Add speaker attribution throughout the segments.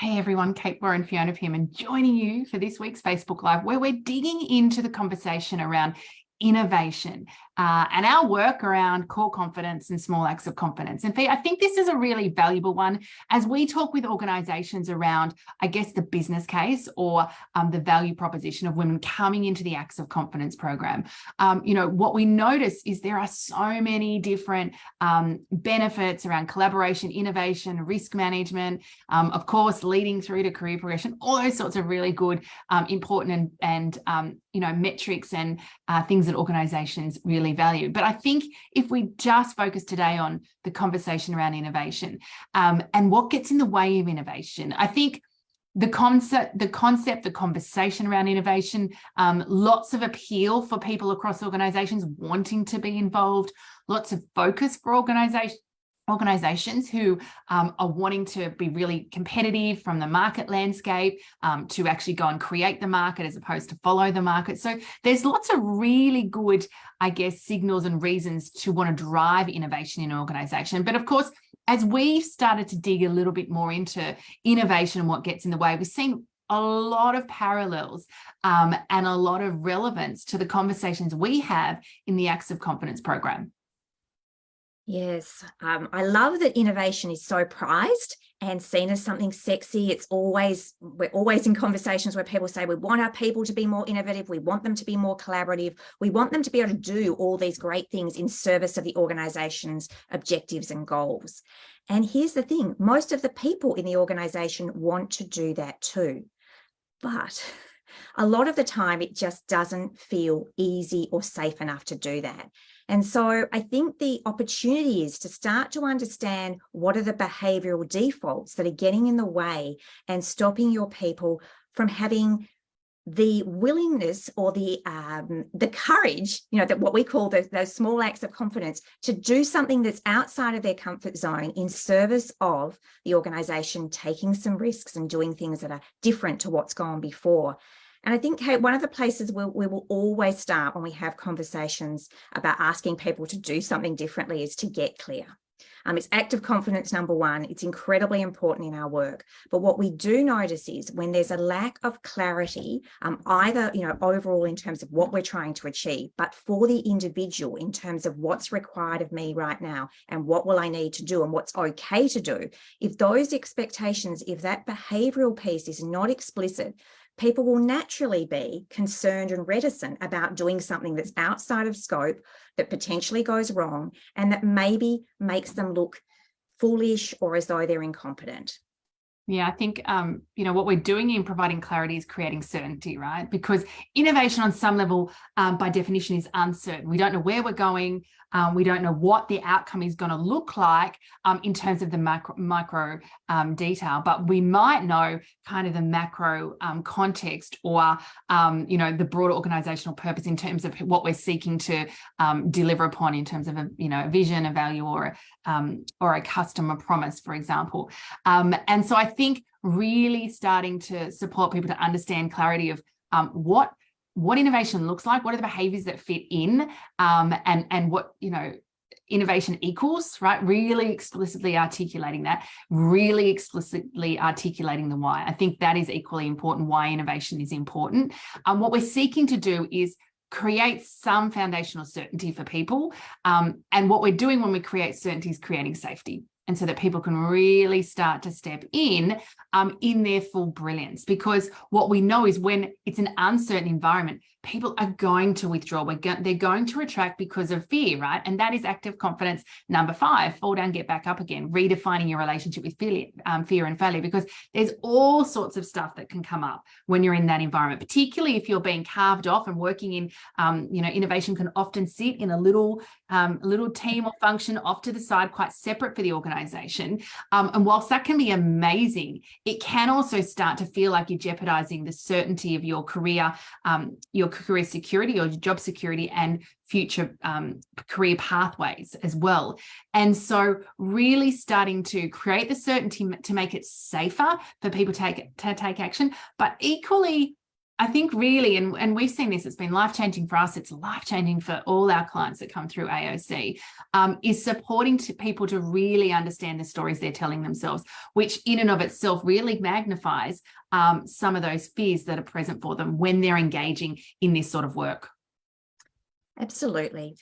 Speaker 1: Hey everyone, Kate and Fiona here, and joining you for this week's Facebook Live, where we're digging into the conversation around innovation and our work around core confidence and small acts of confidence. And I think this is a really valuable one as we talk with organizations around, I guess, the business case or the value proposition of women coming into the Acts of Confidence program. What we notice is there are so many different benefits around collaboration, innovation, risk management, of course, leading through to career progression, all those sorts of really good, important and metrics and things that organizations really value. But I think if we just focus today on the conversation around innovation and what gets in the way of innovation, I think the conversation around innovation, lots of appeal for people across organizations wanting to be involved, lots of focus for organizations who are wanting to be really competitive from the market landscape to actually go and create the market as opposed to follow the market. So there's lots of really good, I guess, signals and reasons to want to drive innovation in an organization. But of course, as we've started to dig a little bit more into innovation and what gets in the way, we've seen a lot of parallels and a lot of relevance to the conversations we have in the Acts of Confidence program.
Speaker 2: Yes, I love that innovation is so prized and seen as something sexy. We're always in conversations where people say we want our people to be more innovative, we want them to be more collaborative, we want them to be able to do all these great things in service of the organization's objectives and goals. And here's the thing, most of the people in the organization want to do that too. But a lot of the time, it just doesn't feel easy or safe enough to do that. And so I think the opportunity is to start to understand what are the behavioral defaults that are getting in the way and stopping your people from having the willingness or the courage, that what we call those small acts of confidence to do something that's outside of their comfort zone in service of the organization, taking some risks and doing things that are different to what's gone before. And I think, Kate, one of the places we will always start when we have conversations about asking people to do something differently is to get clear. It's act of confidence number one. It's incredibly important in our work. But what we do notice is when there's a lack of clarity, either overall in terms of what we're trying to achieve, but for the individual in terms of what's required of me right now and what will I need to do and what's okay to do, if those expectations, if that behavioral piece is not explicit, people will naturally be concerned and reticent about doing something that's outside of scope, that potentially goes wrong, and that maybe makes them look foolish or as though they're incompetent.
Speaker 1: Yeah, I think, what we're doing in providing clarity is creating certainty, right? Because innovation on some level, by definition, is uncertain. We don't know where we're going. We don't know what the outcome is going to look like in terms of the micro detail, but we might know kind of the macro context or, the broader organizational purpose in terms of what we're seeking to deliver upon in terms of a vision, a value, or a customer promise, for example. And so I think really starting to support people to understand clarity of what innovation looks like, what are the behaviors that fit in, and what innovation equals, right? Really explicitly articulating that, really explicitly articulating the why. I think that is equally important, why innovation is important. What we're seeking to do is create some foundational certainty for people. And what we're doing when we create certainty is creating safety. And so that people can really start to step in their full brilliance. Because what we know is when it's an uncertain environment, people are going to withdraw. They're going to retract because of fear, right? And that is active confidence number 5, fall down, get back up again, redefining your relationship with fear and failure, because there's all sorts of stuff that can come up when you're in that environment, particularly if you're being carved off and working in, innovation can often sit in a little team or function off to the side, quite separate for the organization. And whilst that can be amazing, it can also start to feel like you're jeopardizing the certainty of your career security or job security and future career pathways as well. And so really starting to create the certainty to make it safer for people to take action, but equally I think really, and we've seen this, it's been life-changing for us, it's life-changing for all our clients that come through AOC, is supporting people to really understand the stories they're telling themselves, which in and of itself really magnifies some of those fears that are present for them when they're engaging in this sort of work.
Speaker 2: Absolutely.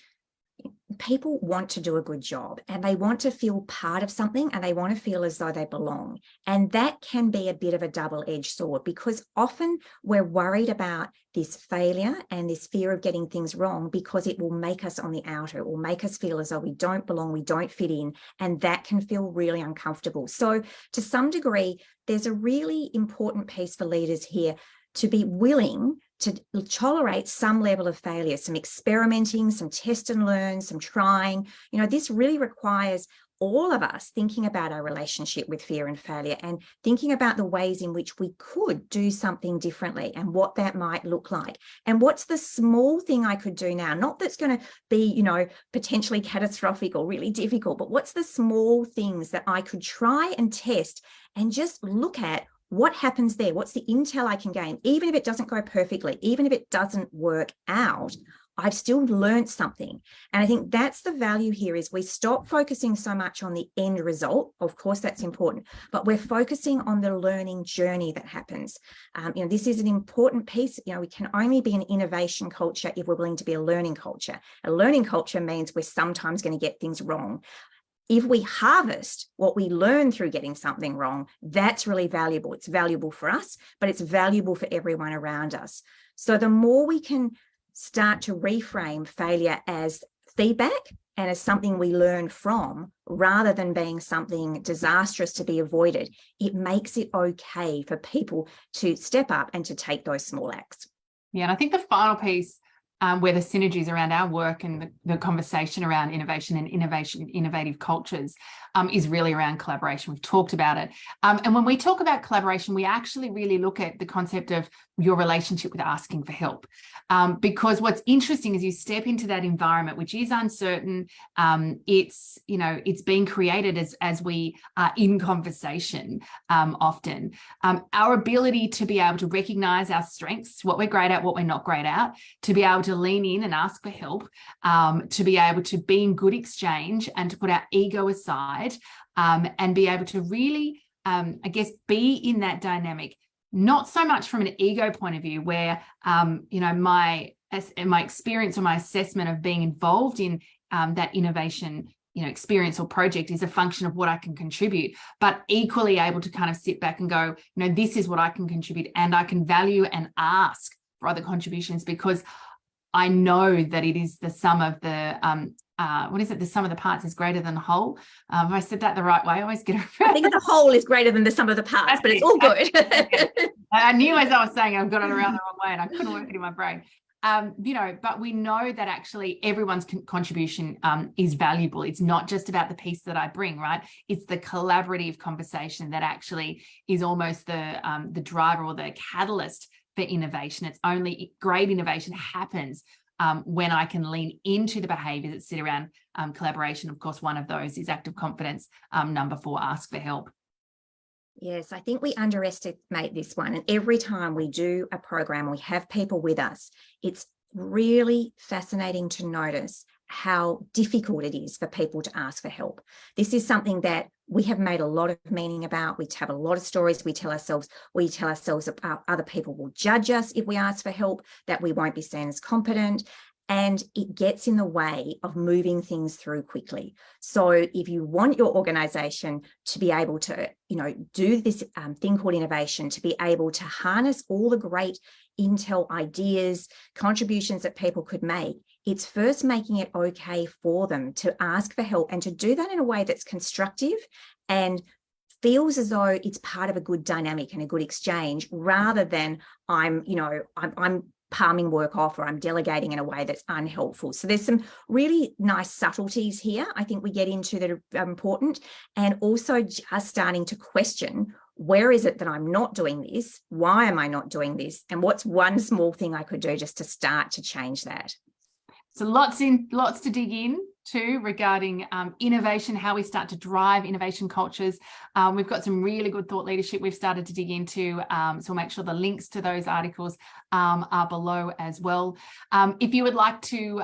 Speaker 2: People want to do a good job and they want to feel part of something and they want to feel as though they belong. And that can be a bit of a double-edged sword, because often we're worried about this failure and this fear of getting things wrong because it will make us on the outer, it will make us feel as though we don't belong, we don't fit in, and that can feel really uncomfortable. So to some degree, there's a really important piece for leaders here to be willing to tolerate some level of failure, some experimenting, some test and learn, some trying. You know, this really requires all of us thinking about our relationship with fear and failure and thinking about the ways in which we could do something differently and what that might look like. And what's the small thing I could do now? Not that's going to be, you know, potentially catastrophic or really difficult, but what's the small things that I could try and test and just look at what happens there? What's the intel I can gain? Even if it doesn't go perfectly, even if it doesn't work out, I've still learned something. And I think that's the value here, is we stop focusing so much on the end result. Of course, that's important, but we're focusing on the learning journey that happens. You know, this is an important piece. You know, we can only be an innovation culture if we're willing to be a learning culture. A learning culture means we're sometimes going to get things wrong. If we harvest what we learn through getting something wrong, that's really valuable. It's valuable for us, but it's valuable for everyone around us. So the more we can start to reframe failure as feedback and as something we learn from, rather than being something disastrous to be avoided, it makes it okay for people to step up and to take those small acts.
Speaker 1: Yeah, and I think the final piece where the synergies around our work and the conversation around innovation and innovative cultures is really around collaboration. We've talked about it. And when we talk about collaboration, we actually really look at the concept of your relationship with asking for help. Because what's interesting is you step into that environment, which is uncertain. It's, you know, it's being created as we are in conversation often. Our ability to be able to recognize our strengths, what we're great at, what we're not great at, to be able to lean in and ask for help, to be able to be in good exchange and to put our ego aside and be able to really, I guess, be in that dynamic, not so much from an ego point of view where, you know, my experience or my assessment of being involved in that innovation, you know, experience or project is a function of what I can contribute, but equally able to kind of sit back and go, you know, this is what I can contribute, and I can value and ask for other contributions because I know that it is the sum of the, what is it? The sum of the parts is greater than the whole. Have I said that the right way? I always get it right.
Speaker 2: I think the whole is greater than the sum of the parts, but it's all good.
Speaker 1: I knew as I was saying, I've got it around the wrong way and I couldn't work it in my brain. You know, but we know that actually everyone's contribution is valuable. It's not just about the piece that I bring, right? It's the collaborative conversation that actually is almost the driver or the catalyst for innovation. It's only great innovation happens when I can lean into the behaviors that sit around collaboration. Of course, one of those is active confidence. Number 4, ask for help.
Speaker 2: Yes, I think we underestimate this one. And every time we do a program, we have people with us, it's really fascinating to notice how difficult it is for people to ask for help. This is something that we have made a lot of meaning about. We have a lot of stories. We tell ourselves about other people will judge us if we ask for help, that we won't be seen as competent. And it gets in the way of moving things through quickly. So if you want your organization to be able to, you know, do this thing called innovation, to be able to harness all the great intel ideas, contributions that people could make, it's first making it okay for them to ask for help and to do that in a way that's constructive and feels as though it's part of a good dynamic and a good exchange, rather than I'm palming work off or I'm delegating in a way that's unhelpful. So there's some really nice subtleties here I think we get into that are important, and also just starting to question, where is it that I'm not doing this? Why am I not doing this? And what's one small thing I could do just to start to change that?
Speaker 1: So lots to dig in. too regarding innovation, how we start to drive innovation cultures. We've got some really good thought leadership we've started to dig into. So we'll make sure the links to those articles are below as well. If you would like to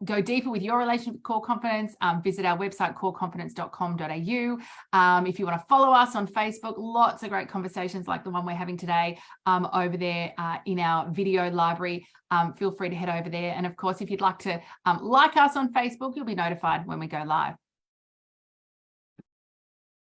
Speaker 1: go deeper with your relationship with core confidence, visit our website, coreconfidence.com.au. If you want to follow us on Facebook, lots of great conversations like the one we're having today over there in our video library. Feel free to head over there. And of course, if you'd like to like us on Facebook, you'll be notified when we go live.